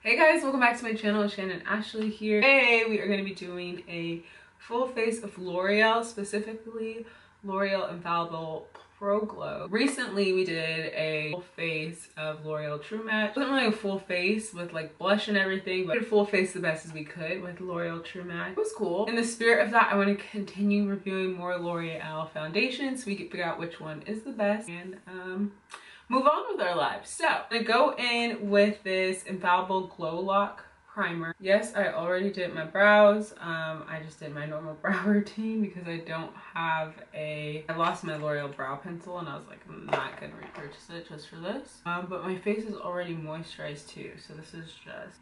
Hey guys, welcome back to my channel. Shannon Ashley here. Today we are going to be doing a full face of L'Oreal, specifically L'Oreal Infallible Pro Glow. Recently we did a full face of L'Oreal True Match. It wasn't really a full face with like blush and everything, but we did full face the best as we could with L'Oreal True Match. It was cool. In the spirit of that, I want to continue reviewing more L'Oreal foundations so we can figure out which one is the best and move on with our lives. So I'm gonna go in with this Infallible Glow Lock primer. Yes, I already did my brows. I just did my normal brow routine because I don't have I lost my L'Oreal brow pencil and I was like, I'm not gonna repurchase it just for this. But my face is already moisturized too, so this is just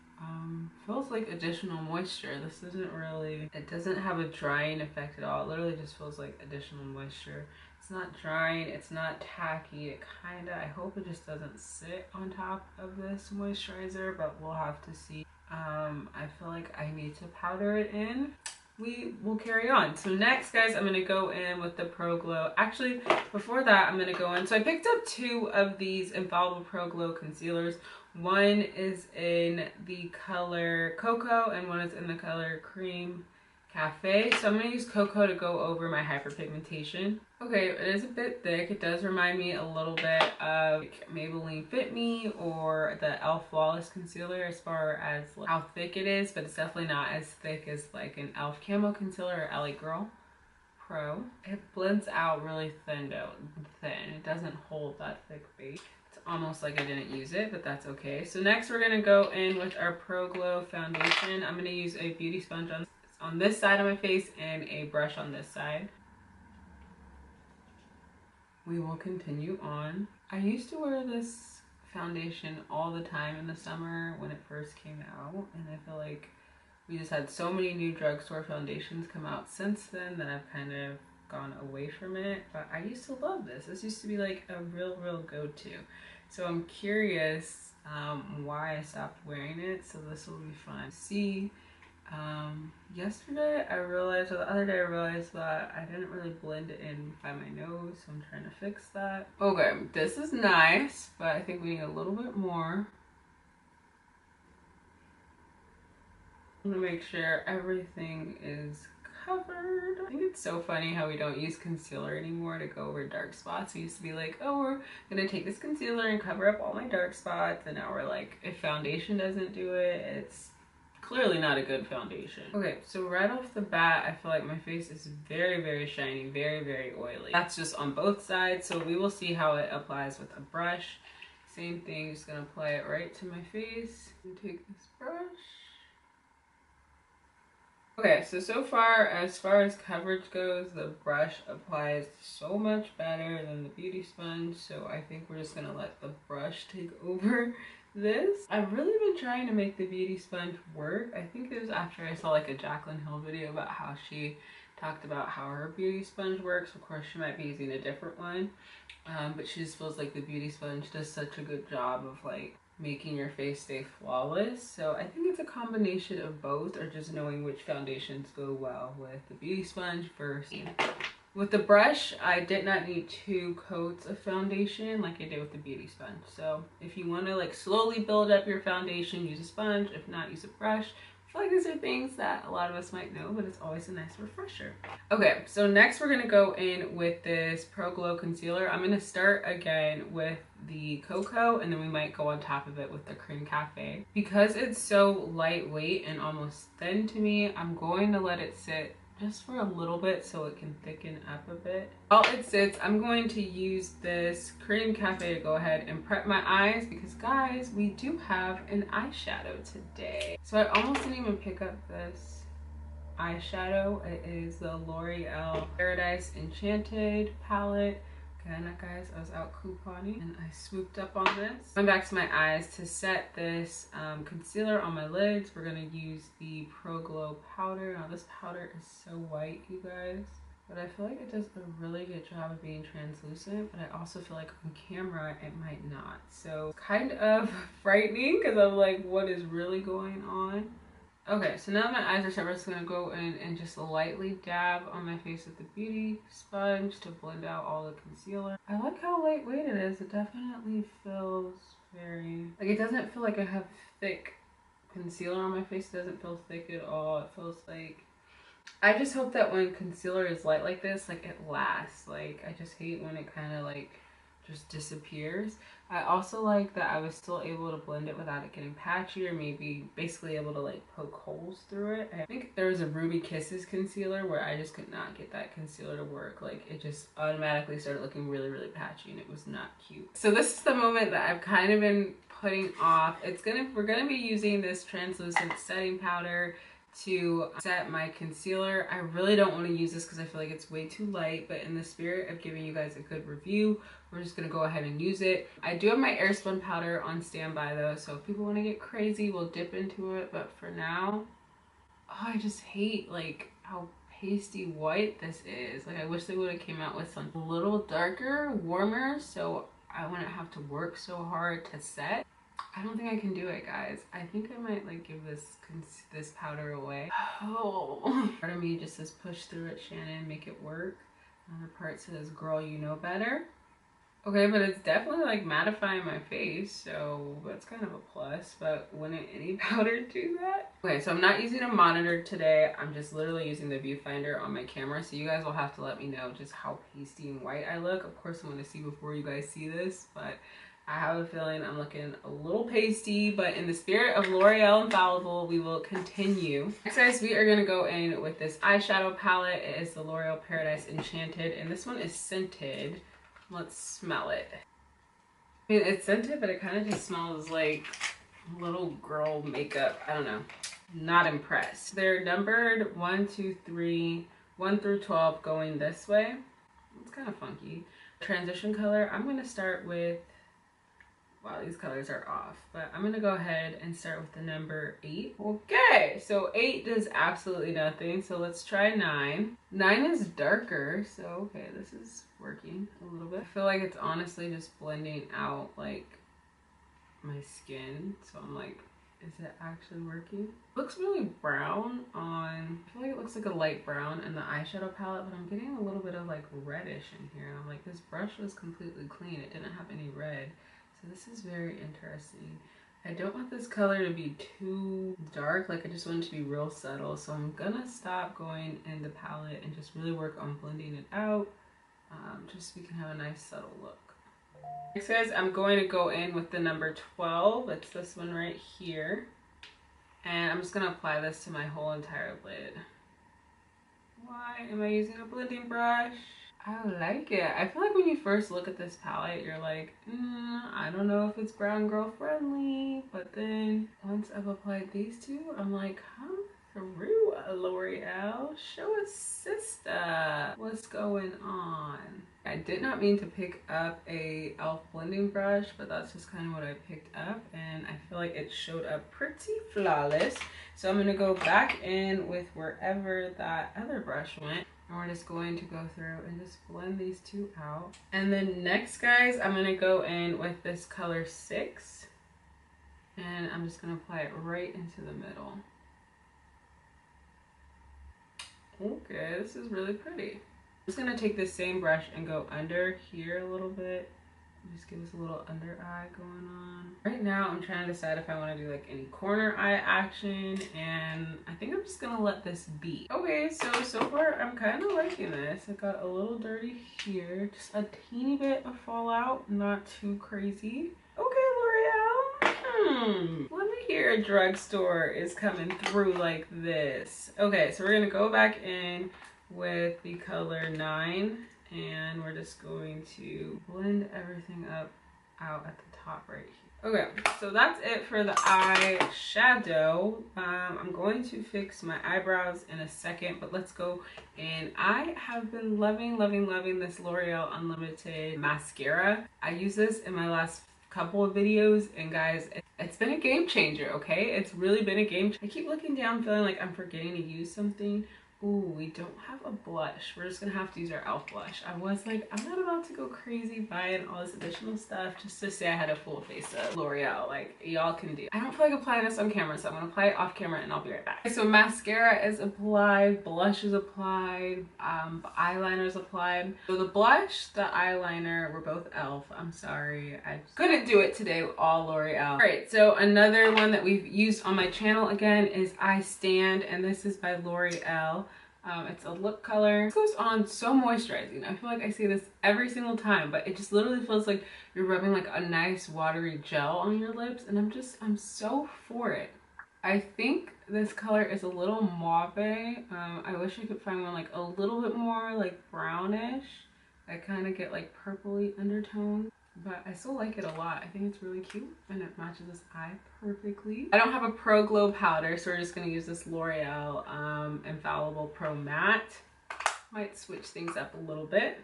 feels like additional moisture. This isn't really, it doesn't have a drying effect at all. It literally just feels like additional moisture. It's not drying, it's not tacky. It I hope it just doesn't sit on top of this moisturizer, but we'll have to see. I feel like I need to powder it in. We will carry on. So next, guys, I'm gonna go in with the Pro Glow. Actually, before that, I'm gonna go in. So I picked up two of these Infallible Pro Glow concealers. One is in the color Cocoa and one is in the color Cream Cafe. So I'm gonna use Cocoa to go over my hyperpigmentation. Okay, it is a bit thick. It does remind me a little bit of like Maybelline Fit Me or the e.l.f. Flawless Concealer as far as like how thick it is, but it's definitely not as thick as like an e.l.f. Camo Concealer or LA Girl Pro. It blends out really thin. It doesn't hold that thick base. It's almost like I didn't use it, but that's okay. So next we're gonna go in with our Pro Glow foundation. I'm gonna use a beauty sponge on this side of my face and a brush on this side. We will continue on. I used to wear this foundation all the time in the summer when it first came out, and I feel like we just had so many new drugstore foundations come out since then that I've kind of gone away from it. But I used to love this. This used to be like a real go-to. So I'm curious why I stopped wearing it, so this will be fun to see. Yesterday I realized, or the other day I realized that I didn't really blend it in by my nose, so I'm trying to fix that. Okay, this is nice, but I think we need a little bit more. I'm gonna make sure everything is covered. I think it's so funny how we don't use concealer anymore to go over dark spots. We used to be like, oh, we're gonna take this concealer and cover up all my dark spots, and now we're like, if foundation doesn't do it, it's clearly not a good foundation. Okay, so right off the bat, I feel like my face is very shiny, very oily. That's just on both sides, so we will see how it applies with a brush. Same thing, just gonna apply it right to my face. And take this brush. Okay, so far as coverage goes, the brush applies so much better than the beauty sponge, so I think we're just gonna let the brush take over this. I've really been trying to make the beauty sponge work. I think it was after I saw like a Jaclyn Hill video about how she talked about how her beauty sponge works. Of course, she might be using a different one, but she just feels like the beauty sponge does such a good job of like making your face stay flawless. So I think it's a combination of both, or just knowing which foundations go well with the beauty sponge versus with the brush. I did not need 2 coats of foundation like I did with the beauty sponge. So if you want to like slowly build up your foundation, use a sponge. If not, use a brush. I feel like these are things that a lot of us might know, but it's always a nice refresher. Okay, so next we're gonna go in with this Pro Glow concealer. I'm gonna start again with the Cocoa, and then we might go on top of it with the Cream Cafe. Because it's so lightweight and almost thin to me, I'm going to let it sit just for a little bit so it can thicken up a bit. While it sits, I'm going to use this Cream Cafe to go ahead and prep my eyes, because guys, we do have an eyeshadow today. So I almost didn't even pick up this eyeshadow. It is the L'Oreal Paradise Enchanted palette. Again, guys, I was out couponing and I swooped up on this. Going back to my eyes to set this concealer on my lids, we're gonna use the Pro Glow powder. Now this powder is so white, you guys, but I feel like it does a really good job of being translucent, but I also feel like on camera it might not. So kind of frightening, because I'm like, what is really going on? Okay, so now that my eyes are set, we're just gonna go in and just lightly dab on my face with the beauty sponge to blend out all the concealer. I like how lightweight it is. It definitely feels very, like, it doesn't feel like I have thick concealer on my face doesn't feel thick at all. It feels like, I just hope that when concealer is light like this, like it lasts. Like, I just hate when it kind of like just disappears. I also like that I was still able to blend it without it getting patchy, or maybe basically able to like poke holes through it. I think there was a Ruby Kisses concealer where I just could not get that concealer to work. Like, it just automatically started looking really, really patchy, and it was not cute. So this is the moment that I've kind of been putting off. We're gonna be using this translucent setting powder to set my concealer. I really don't want to use this because I feel like it's way too light, but in the spirit of giving you guys a good review, we're just gonna go ahead and use it. I do have my Airspun powder on standby though, so if people want to get crazy, we'll dip into it, but for now, oh, I just hate like how pasty white this is. Like, I wish they would have came out with something a little darker, warmer, so I wouldn't have to work so hard to set. I don't think I can do it, guys. I think I might like give this powder away. Oh, part of me just says push through it, Shannon, make it work. Another part says girl, you know better. Okay, but it's definitely like mattifying my face, so that's kind of a plus, but wouldn't any powder do that? Okay, so I'm not using a monitor today. I'm just literally using the viewfinder on my camera, so you guys will have to let me know just how pasty and white I look. Of course, I'm going to see before you guys see this, but I have a feeling I'm looking a little pasty, but in the spirit of L'Oreal Infallible, we will continue. Next, guys, we are going to go in with this eyeshadow palette. It is the L'Oreal Paradise Enchanted, and this one is scented. Let's smell it. I mean, it's scented, but it kind of just smells like little girl makeup. I don't know. Not impressed. They're numbered 1, 2, 3, 1 through 12 going this way. It's kind of funky. Transition color, I'm going to start with, wow, these colors are off, but I'm gonna go ahead and start with the number 8. Okay, so 8 does absolutely nothing, so let's try 9. 9 is darker, so okay, this is working a little bit. I feel like it's honestly just blending out like my skin, so I'm like, is it actually working? It looks really brown on, I feel like it looks like a light brown in the eyeshadow palette, but I'm getting a little bit of like reddish in here. I'm like, this brush was completely clean, it didn't have any red. So this is very interesting. I don't want this color to be too dark, like I just want it to be real subtle. So I'm gonna stop going in the palette and just really work on blending it out, just so we can have a nice subtle look. Next, guys, I'm going to go in with the number 12. It's this one right here. And I'm just gonna apply this to my whole entire lid. Why am I using a blending brush? I like it. I feel like when you first look at this palette, you're like, I don't know if it's brown girl friendly. But then once I've applied these two, I'm like, come through, L'Oreal. Show us, sister, what's going on. I did not mean to pick up a e.l.f. blending brush, but that's just kind of what I picked up. And I feel like it showed up pretty flawless. So I'm going to go back in with wherever that other brush went. And we're just going to go through and just blend these two out. And then next, guys, I'm going to go in with this color 6. And I'm just going to apply it right into the middle. Okay, this is really pretty. I'm just going to take this same brush and go under here a little bit. Just give us a little under eye going on. Right now, I'm trying to decide if I want to do like any corner eye action, and I think I'm just gonna let this be. Okay, so far I'm kind of liking this. It got a little dirty here, just a teeny bit of fallout, not too crazy. Okay, L'Oreal. Let me hear a drugstore is coming through like this. Okay, so we're gonna go back in with the color 9. And we're just going to blend everything up out at the top right here. Okay, so that's it for the eyeshadow. I'm going to fix my eyebrows in a second, but let's go. And I have been loving this L'Oreal Unlimited mascara. I used this in my last couple of videos, and guys, it's been a game changer, okay? It's really been a game changer. I keep looking down feeling like I'm forgetting to use something, Ooh, we don't have a blush. We're just gonna have to use our e.l.f. blush. I was like, I'm not about to go crazy buying all this additional stuff just to say I had a full face of L'Oreal. Like, y'all can do. I don't feel like applying this on camera, so I'm gonna apply it off camera and I'll be right back. Okay, so mascara is applied, blush is applied, eyeliner is applied. So the blush, the eyeliner, we're both e.l.f. I'm sorry, I couldn't do it today with all L'Oreal. All right, so another one that we've used on my channel again is I Stand, and this is by L'Oreal. It's a lip color. This goes on so moisturizing. I feel like I say this every single time, but it just literally feels like you're rubbing like a nice watery gel on your lips, and I'm so for it. I think this color is a little mauve. I wish I could find one like a little bit more like brownish. I kind of get like purpley undertone, but I still like it a lot. I think it's really cute and it matches this eye perfectly. I don't have a Pro Glow powder, so we're just gonna use this L'Oreal Infallible Pro Matte. Might switch things up a little bit.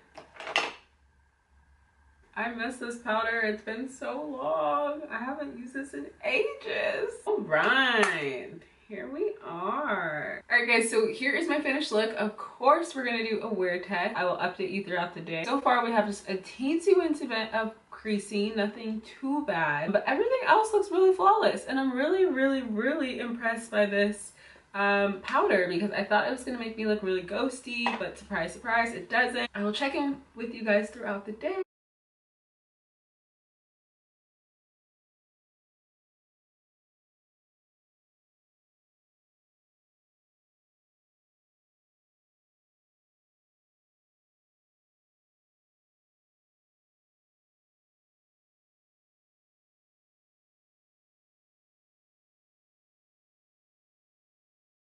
I miss this powder. It's been so long. I haven't used this in ages. All right, here we are. All right guys, so here is my finished look. Of course, we're gonna do a wear test. I will update you throughout the day. So far, we have just a teensy-weensy bit of creasing, nothing too bad, but everything else looks really flawless. And I'm really impressed by this powder, because I thought it was gonna make me look really ghosty, but surprise, surprise, it doesn't. I will check in with you guys throughout the day.